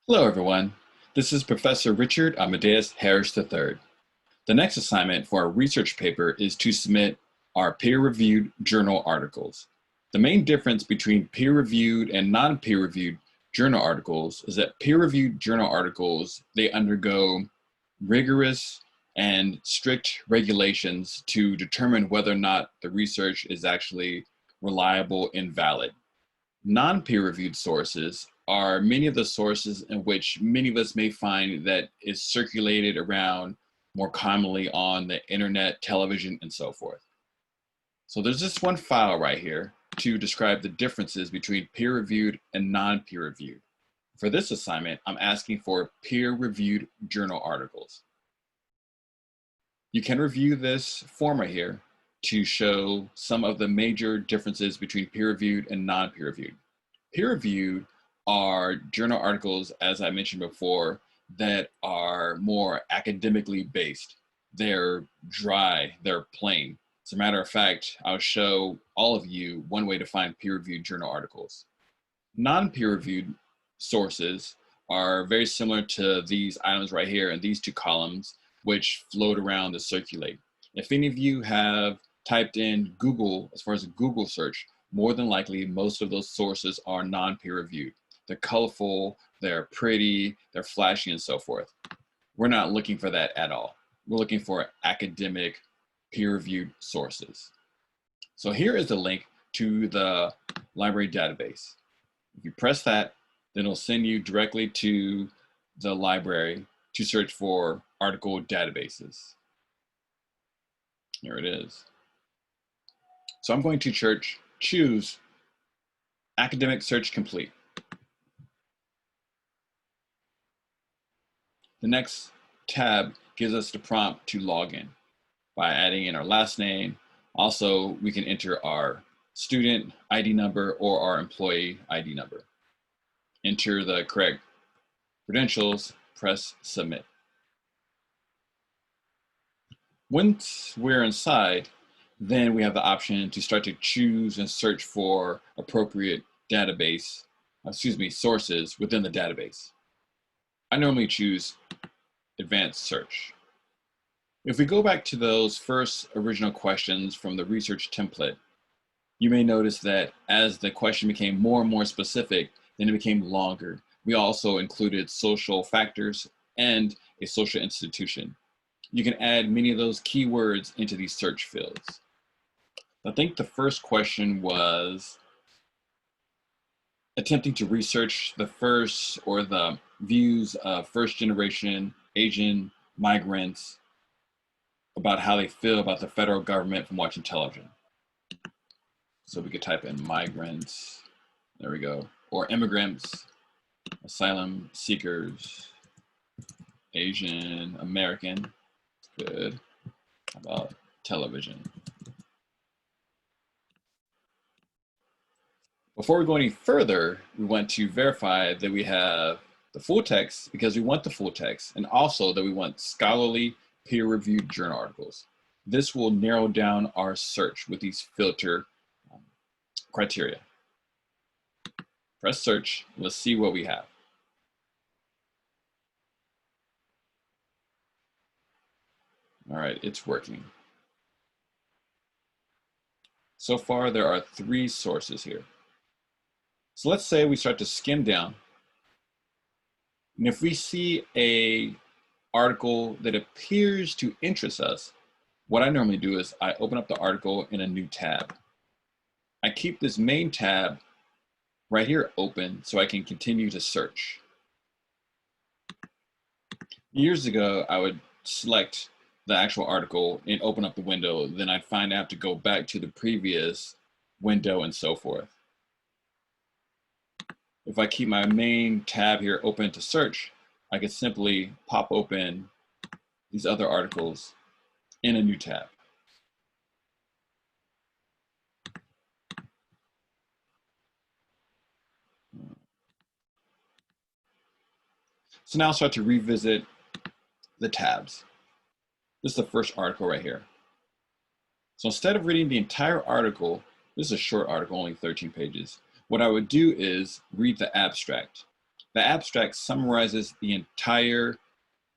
Hello, everyone. This is Professor Richard Amadeus Harris III. The next assignment for our research paper is to submit our peer-reviewed journal articles. The main difference between peer-reviewed and non-peer-reviewed journal articles is that peer-reviewed journal articles, they undergo rigorous and strict regulations to determine whether or not the research is actually reliable and valid. Non-peer-reviewed sources are many of the sources in which many of us may find that is circulated around more commonly on the internet, television, and so forth. So there's just one file right here to describe the differences between peer-reviewed and non-peer-reviewed. For this assignment, I'm asking for peer-reviewed journal articles. You can review this form right here to show some of the major differences between peer-reviewed and non-peer-reviewed. Peer-reviewed are journal articles, as I mentioned before, that are more academically based. They're dry, they're plain. As a matter of fact, I'll show all of you one way to find peer-reviewed journal articles. Non-peer-reviewed sources are very similar to these items right here in these two columns, which float around to circulate. If any of you have typed in Google, as far as a Google search, more than likely most of those sources are non-peer-reviewed. They're colorful, they're pretty, they're flashy, and so forth. We're not looking for that at all. We're looking for academic peer-reviewed sources. So here is the link to the library database. If you press that, then it'll send you directly to the library to search for article databases. Here it is. So I'm going to choose Academic Search Complete. The next tab gives us the prompt to log in by adding in our last name. Also, we can enter our student ID number or our employee ID number. Enter the correct credentials, press submit. Once we're inside, then we have the option to start to choose and search for appropriate sources within the database. I normally choose advanced search. If we go back to those first original questions from the research template, you may notice that as the question became more and more specific, then it became longer. We also included social factors and a social institution. You can add many of those keywords into these search fields. I think the first question was attempting to research the first or the views of first generation Asian migrants about how they feel about the federal government from watching television. So we could type in migrants, there we go, or immigrants, asylum seekers, Asian American, good, how about television. Before we go any further, we want to verify that we have the full text because we want the full text, and also that we want scholarly peer-reviewed journal articles. This will narrow down our search with these filter criteria. Press search, let's see what we have. All right, it's working. So far, there are 3 sources here. So let's say we start to skim down, and if we see a article that appears to interest us, what I normally do is I open up the article in a new tab. I keep this main tab right here open so I can continue to search. Years ago, I would select the actual article and open up the window, then I'd find I have to go back to the previous window and so forth. If I keep my main tab here open to search, I could simply pop open these other articles in a new tab. So now I'll start to revisit the tabs. This is the first article right here. So instead of reading the entire article, this is a short article, only 13 pages. What I would do is read the abstract. The abstract summarizes the entire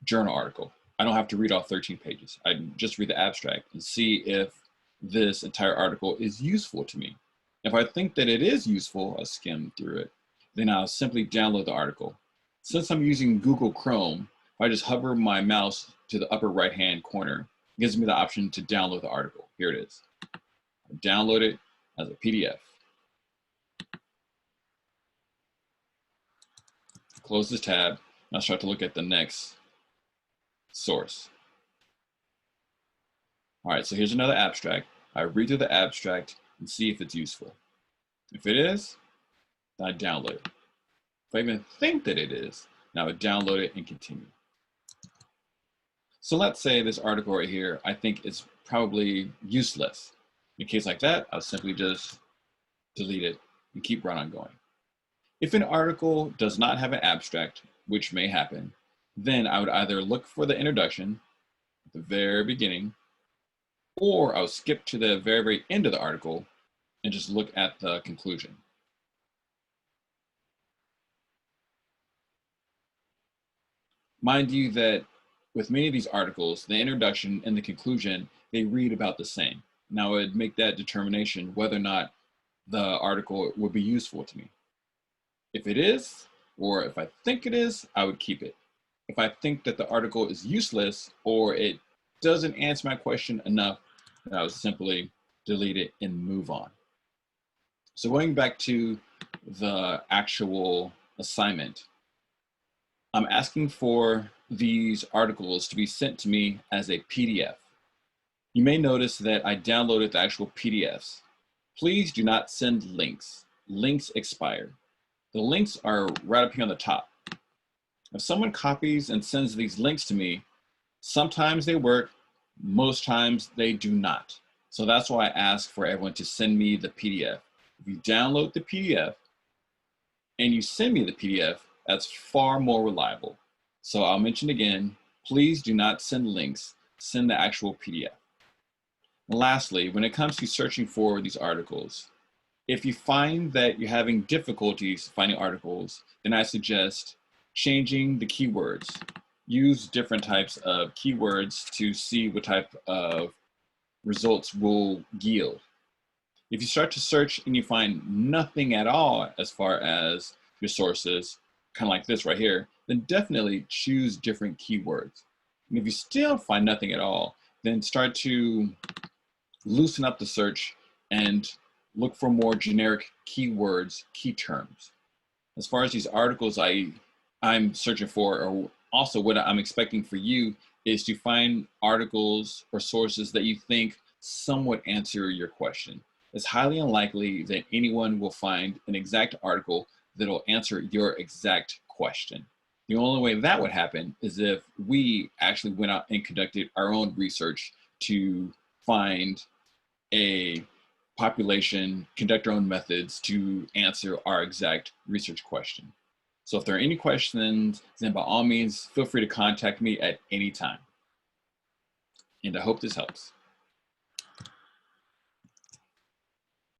journal article. I don't have to read all 13 pages. I just read the abstract and see if this entire article is useful to me. If I think that it is useful, I'll skim through it. Then I'll simply download the article. Since I'm using Google Chrome, if I just hover my mouse to the upper right-hand corner, it gives me the option to download the article. Here it is. I download it as a PDF. Close this tab, and I'll start to look at the next source. All right, so here's another abstract. I read through the abstract and see if it's useful. If it is, then I download it. If I even think that it is, now I would download it and continue. So let's say this article right here, I think is probably useless. In a case like that, I'll simply just delete it and keep right on going. If an article does not have an abstract, which may happen, then I would either look for the introduction at the very beginning, or I would skip to the very, very end of the article and just look at the conclusion. Mind you that with many of these articles, the introduction and the conclusion, they read about the same. Now I would make that determination whether or not the article would be useful to me. If it is, or if I think it is, I would keep it. If I think that the article is useless or it doesn't answer my question enough, then I would simply delete it and move on. So going back to the actual assignment, I'm asking for these articles to be sent to me as a PDF. You may notice that I downloaded the actual PDFs. Please do not send links. Links expire. The links are right up here on the top. If someone copies and sends these links to me, sometimes they work, most times they do not. So that's why I ask for everyone to send me the PDF. If you download the PDF and you send me the PDF, that's far more reliable. So I'll mention again, please do not send links, send the actual PDF. And lastly, when it comes to searching for these articles, if you find that you're having difficulties finding articles, then I suggest changing the keywords. Use different types of keywords to see what type of results will yield. If you start to search and you find nothing at all as far as your sources, kind of like this right here, then definitely choose different keywords. And if you still find nothing at all, then start to loosen up the search and look for more generic keywords, key terms. As far as these articles I'm searching for, or also what I'm expecting for you, is to find articles or sources that you think somewhat answer your question. It's highly unlikely that anyone will find an exact article that'll answer your exact question. The only way that would happen is if we actually went out and conducted our own research to find a population, conduct our own methods to answer our exact research question. So if there are any questions, then by all means, feel free to contact me at any time. And I hope this helps.